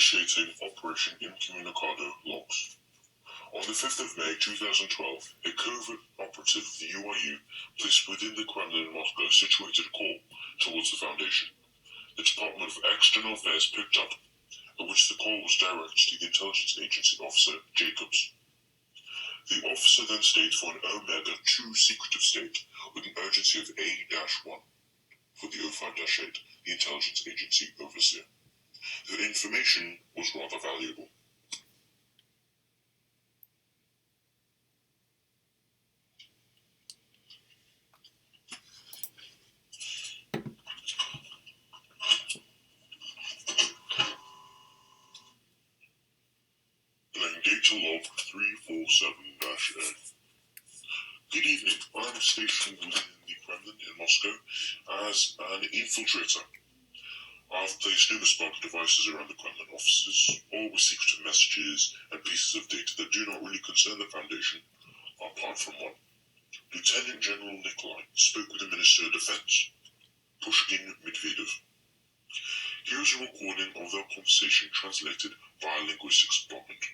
Initiating Operation Incommunicado logs. On the 5th of May 2012, a covert operative of the UIU placed within the Kremlin in Moscow situated a call towards the Foundation. The Department of External Affairs picked up, at which the call was directed to the intelligence agency officer Jacobs. The officer then stayed for an Omega-2 secretive state with an urgency of A-1 for the O5-8, the intelligence agency overseer. The information was rather valuable. Data log 347-A. Good evening. I am stationed within the Kremlin in Moscow as an infiltrator. I have placed numerous bug devices around the Kremlin offices, all with secretive messages and pieces of data that do not really concern the Foundation, apart from one. Lieutenant General Nikolai spoke with the Minister of Defense, Pushkin Medvedev. Here is a recording of their conversation translated via linguistics department.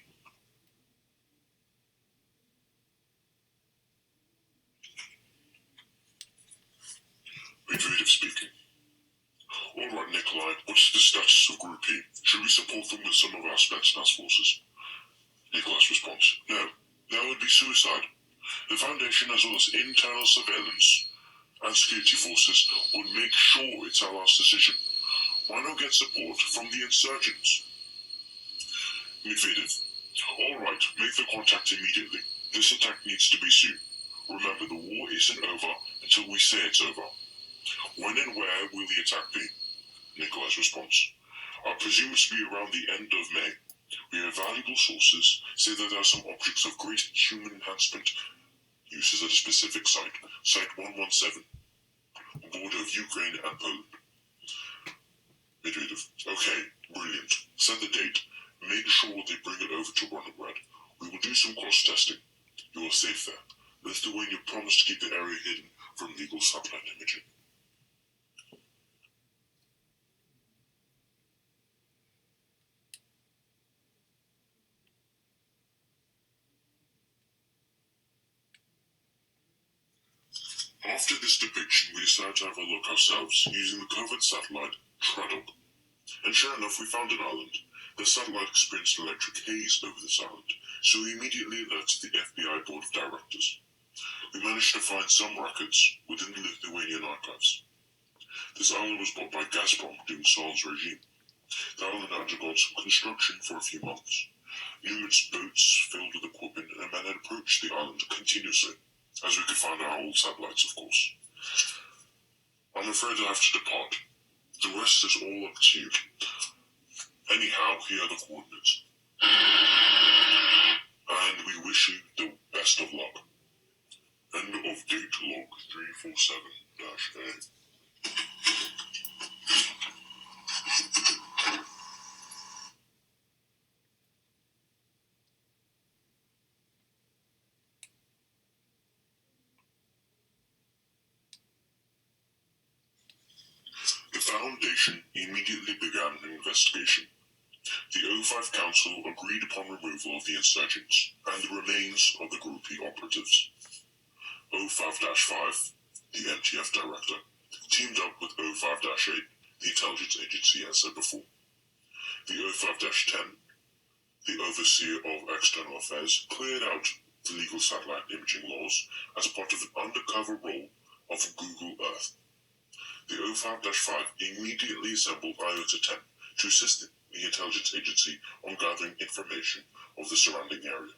Medvedev speaking. Alright, Nikolai, what's the status of Group E? Should we support them with some of our Spetsnaz forces? Nikolai's response, no, that would be suicide. The Foundation, as well as internal surveillance and security forces, would make sure it's our last decision. Why not get support from the insurgents? Medvedev, alright, make the contact immediately. This attack needs to be soon. Remember, the war isn't over until we say it's over. When and where will the attack be? Nikolai's response, I presume it to be around the end of May. We have valuable sources say that there are some objects of great human enhancement uses at a specific site, Site 117, border of Ukraine and Poland. Medvedev, okay, brilliant. Set the date. Make sure they bring it over to Ronald. We will do some cross-testing. You are safe there. Lithuania promised to keep the area hidden from legal satellite imaging. After this depiction, we decided to have a look ourselves, using the covert satellite, Treadle. And sure enough, we found an island. The satellite experienced electric haze over this island, so we immediately alerted the FBI Board of Directors. We managed to find some records within the Lithuanian archives. This island was bought by Gazprom during Saul's regime. The island undergone some construction for a few months. Numerous boats filled with equipment and men had approached the island continuously, as we could find our old satellites, of course. I'm afraid I have to depart. The rest is all up to you. Anyhow, here are the coordinates. And we wish you the best of luck. End of date log 347-A. The Foundation immediately began an investigation. The O5 Council agreed upon removal of the insurgents and the remains of the Group E operatives. O5-5, the MTF director, teamed up with O5-8, the intelligence agency as said before. The O5-10, the overseer of external affairs, cleared out the legal satellite imaging laws as part of an undercover role of Google Earth. The O5-5 immediately assembled IOTA-10 to assist the intelligence agency on gathering information of the surrounding area.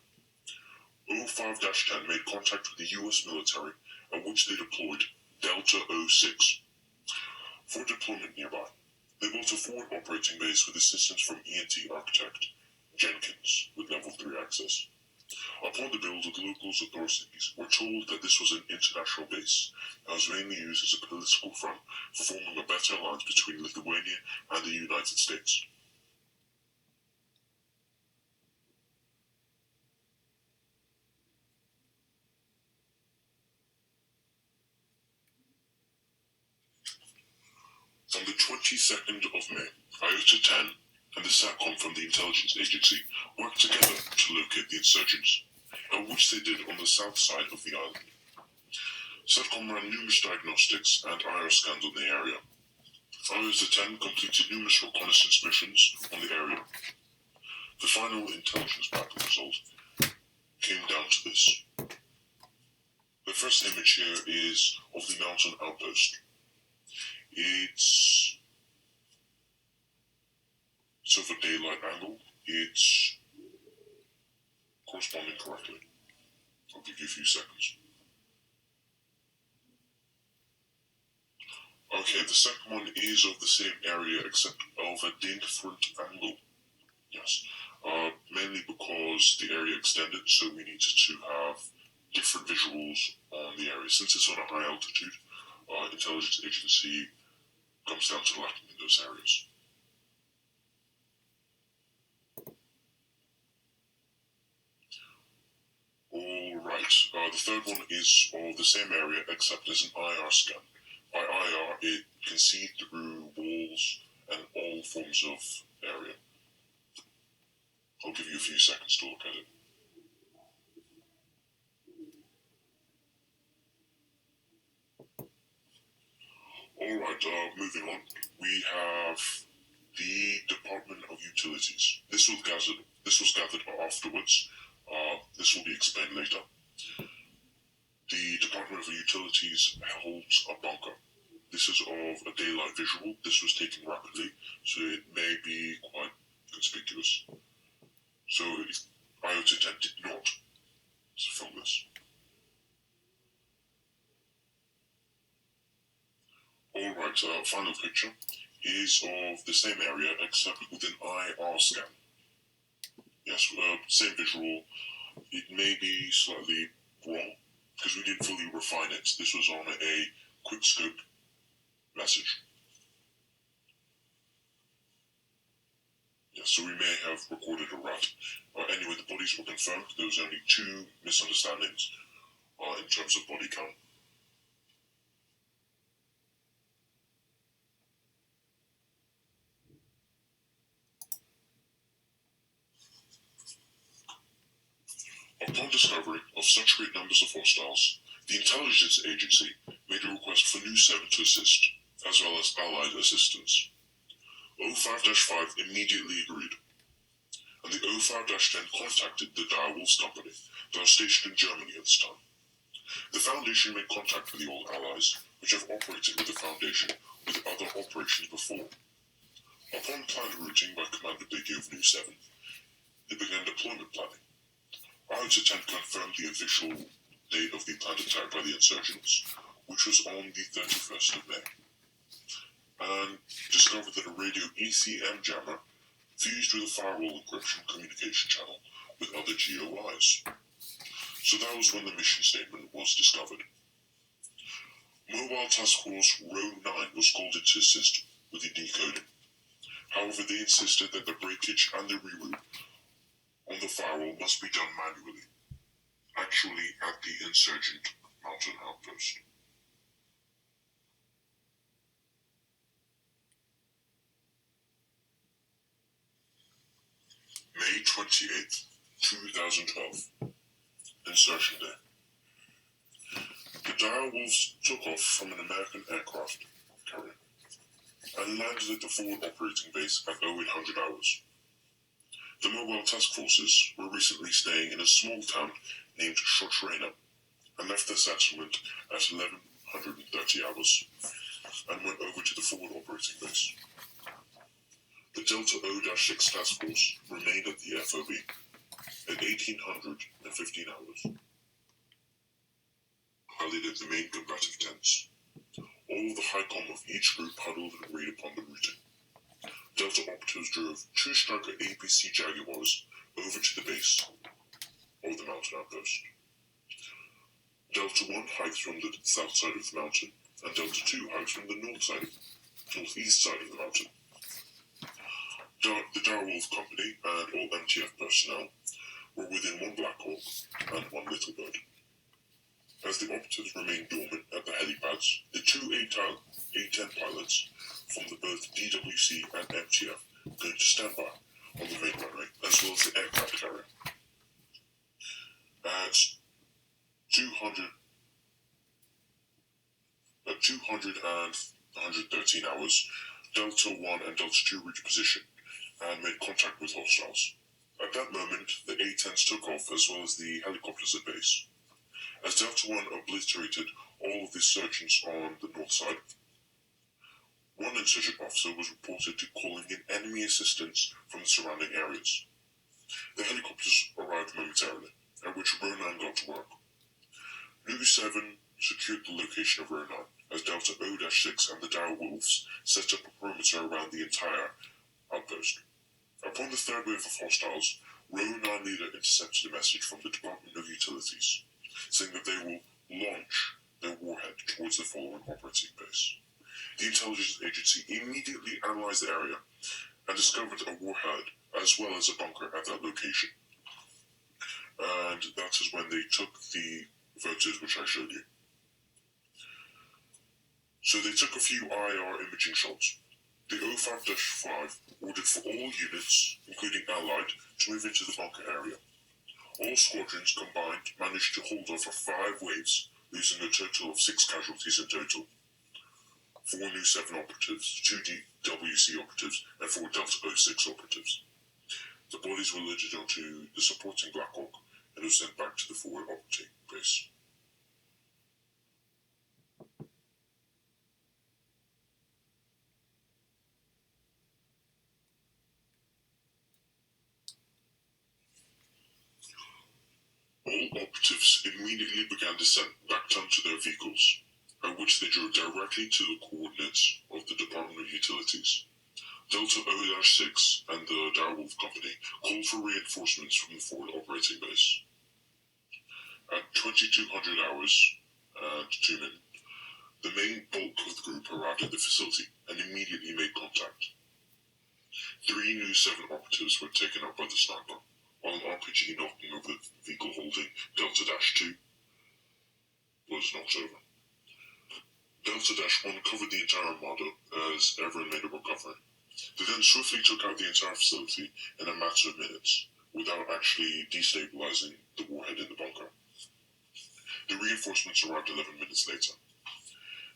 O5-10 made contact with the US military, at which they deployed Delta 06. For deployment nearby, they built a forward operating base with assistance from ENT architect Jenkins with level 3 access. Upon the build, the local authorities were told that this was an international base that was mainly used as a political front for forming a better alliance between Lithuania and the United States. On the 22nd of May, IOTA-10, and the SATCOM from the intelligence agency worked together to locate the insurgents, which they did on the south side of the island. SATCOM ran numerous diagnostics and IR scans on the area. IOS-10 completed numerous reconnaissance missions on the area. The final intelligence battle result came down to this. The first image here is of the mountain outpost. It's of a daylight angle. It's corresponding correctly. I'll give you a few seconds. Okay, the second one is of the same area except of a different angle. Yes. Mainly because the area extended, so we needed to have different visuals on the area. Since it's on a high altitude, intelligence agency comes down to lacking in those areas. Alright, the third one is of the same area except as an IR scan. By IR, it can see through walls and all forms of area. I'll give you a few seconds to look at it. Alright, moving on. We have the Department of Utilities. This was gathered afterwards. This will be explained later. The Department of Utilities holds a bunker. This is of a daylight visual. This was taken rapidly, so it may be quite conspicuous. So IOS-10 did not film this. Alright, final picture is of the same area except with an IR scan. Yes, same visual. It may be slightly wrong because we didn't fully refine it. This was on a quick scope message. Yes, so we may have recorded a rat. Anyway, the bodies were confirmed. There was only 2 misunderstandings in terms of body count. Upon discovery of such great numbers of hostiles, the intelligence agency made a request for New 7 to assist, as well as allied assistance. O5-5 immediately agreed, and the O5-10 contacted the Direwolves company that was stationed in Germany at this time. The Foundation made contact with the old allies, which have operated with the Foundation with other operations before. Upon planned routing by Commander Biggie of New 7, they began deployment planning. IOS-10 confirmed the official date of the planned attack by the insurgents, which was on the 31st of May, and discovered that a radio ECM jammer fused with a firewall encryption communication channel with other GOIs. So that was when the mission statement was discovered. Mobile Task Force Row 9 was called in to assist with the decoding. However, they insisted that the breakage and the reroute on the firewall must be done manually, actually at the insurgent mountain outpost. May 28th, 2012. Insertion Day. The Direwolves took off from an American aircraft carrier and landed at the forward operating base at 0800 hours. The mobile task forces were recently staying in a small town named Shotrena and left their settlement at 1130 hours and went over to the forward operating base. The Delta O-6 task force remained at the FOB at 1815 hours. Rallied at the main combative tents. All the high comm of each group huddled and agreed upon the routing. Delta operatives drove 2 Striker APC Jaguars over to the base of the mountain outpost. Delta 1 hiked from the south side of the mountain, and Delta 2 hiked from the northeast side of the mountain. The Direwolf Company and all MTF personnel were within 1 Black Hawk and 1 Little Bird. As the operatives remained dormant at the helipads, the 2 A-10 pilots from both DWC and MTF going to standby on the main runway, as well as the aircraft carrier. At 200 and 113 hours, Delta 1 and Delta 2 reached position and made contact with hostiles. At that moment, the A-10s took off, as well as the helicopters at base. As Delta 1 obliterated all of the insurgents on the north side, one insurgent officer was reported to calling in enemy assistance from the surrounding areas. The helicopters arrived momentarily, at which Row 9 got to work. Nugu 7 secured the location of Row 9, as Delta O-6 and the Dire Wolves set up a perimeter around the entire outpost. Upon the third wave of hostiles, Row 9 leader intercepted a message from the Department of Utilities, saying that they will launch their warhead towards the following operating base. The intelligence agency immediately analyzed the area and discovered a warhead as well as a bunker at that location. And that is when they took the photos which I showed you. So they took a few IR imaging shots. The O5-5 ordered for all units, including Allied, to move into the bunker area. All squadrons combined managed to hold off for 5 waves, losing a total of 6 casualties in total. 4 New 7 operatives, 2 DWC operatives, and 4 Delta 06 operatives. The bodies were loaded onto the supporting Black Hawk and were sent back to the forward operating base. All operatives immediately began descent back down to their vehicles, at which they drove directly to the coordinates of the Department of Utilities. Delta O-6 and the Direwolf Company called for reinforcements from the forward operating base. At 2200 hours and 2 minutes, the main bulk of the group arrived at the facility and immediately made contact. 3 New 7 operatives were taken out by the sniper, while an RPG knocking over the vehicle holding Delta-2 was knocked over. Delta-1 covered the entire armada as everyone made a recovery. They then swiftly took out the entire facility in a matter of minutes, without actually destabilizing the warhead in the bunker. The reinforcements arrived 11 minutes later.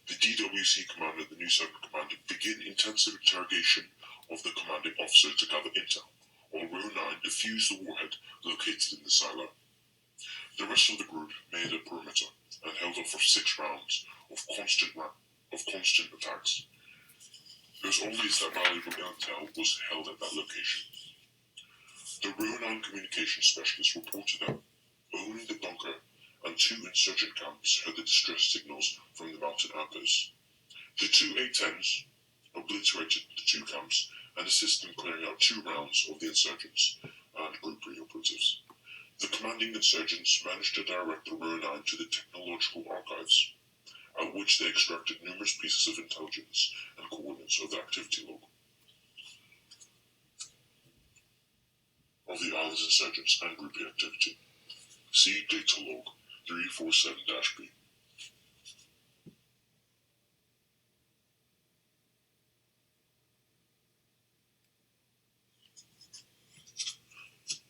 The DWC commander and the New 7 commander began intensive interrogation of the commanding officer to gather intel, while Row 9 defused the warhead located in the silo. The rest of the group made a perimeter and held off for 6 rounds of constant attacks. It was obvious that valuable intel was held at that location. The Row 9 communications specialist reported that only the bunker and 2 insurgent camps heard the distress signals from the mountain outposts. The 2 A-10s obliterated the 2 camps and assisted in clearing out 2 rounds of the insurgents and group operatives. The commanding insurgents managed to direct the Row 9 to the technological archives, at which they extracted numerous pieces of intelligence and coordinates of the activity log of the island's insurgents and group activity. See data log 347-B.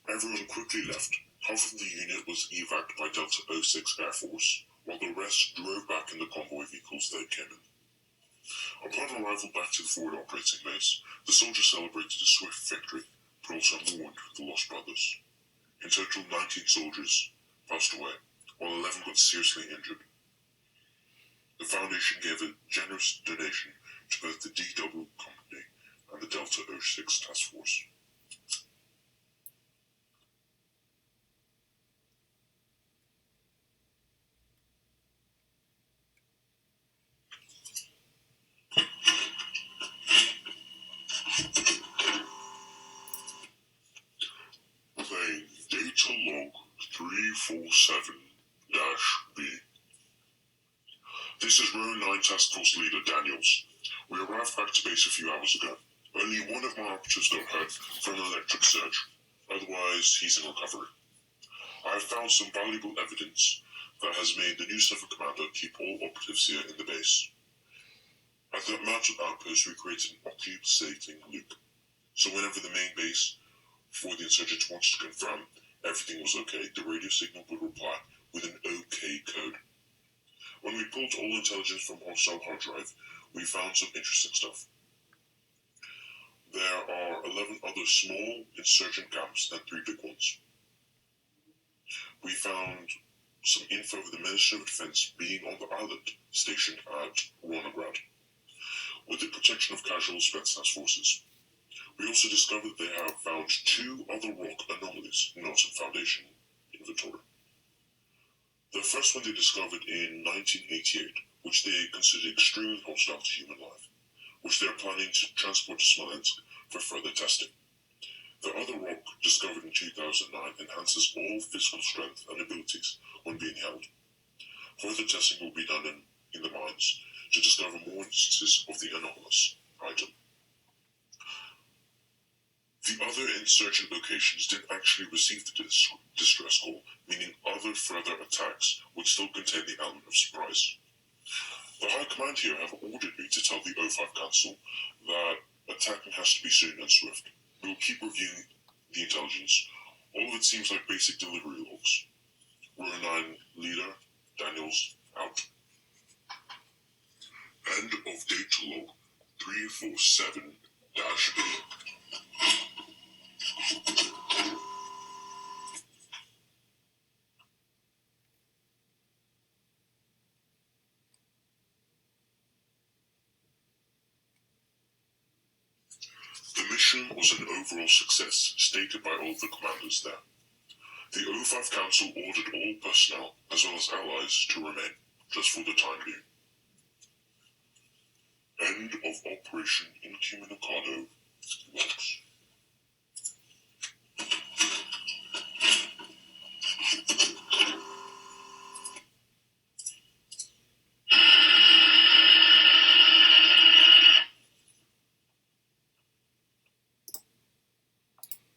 Everyone quickly left. Half of the unit was evac'd by Delta 06 Air Force, while the rest drove back in the convoy vehicles they came in. Upon arrival back to the forward operating base, the soldiers celebrated a swift victory, but also mourned the lost brothers. In total, 19 soldiers passed away, while 11 got seriously injured. The Foundation gave a generous donation to both the DW Company and the Delta 06 Task Force. Playing data log 347-B. This is Row 9 Task Force Leader Daniels. We arrived back to base a few hours ago. Only one of my operatives got hurt from an electric surge. Otherwise, he's in recovery. I have found some valuable evidence that has made the new 7 commander keep all operatives here in the base. At the mountain outpost, we created an occultating loop. So whenever the main base for the insurgents wanted to confirm everything was okay, the radio signal would reply with an OK code. When we pulled all intelligence from hostile hard drive, we found some interesting stuff. There are 11 other small insurgent camps and 3 big ones. We found some info of the Ministry of Defense being on the island stationed at Ronograd, with the protection of casual Spetsnaz forces. We also discovered they have found 2 other rock anomalies not in Foundation inventory. The first one they discovered in 1988, which they considered extremely hostile to human life, which they are planning to transport to Smolensk for further testing. The other rock, discovered in 2009, enhances all physical strength and abilities when being held. Further testing will be done in the mines to discover more instances of the anomalous item. The other insurgent locations didn't actually receive the distress call, meaning other further attacks would still contain the element of surprise. The High Command here have ordered me to tell the O5 Council that attacking has to be soon and swift. We will keep reviewing the intelligence. All of it seems like basic delivery logs. Row 9 leader, Daniels, out. End of data log 347-B. The mission was an overall success, stated by all the commanders there. The O5 Council ordered all personnel, as well as allies, to remain, just for the time being. End of Operation Incommunicado 1.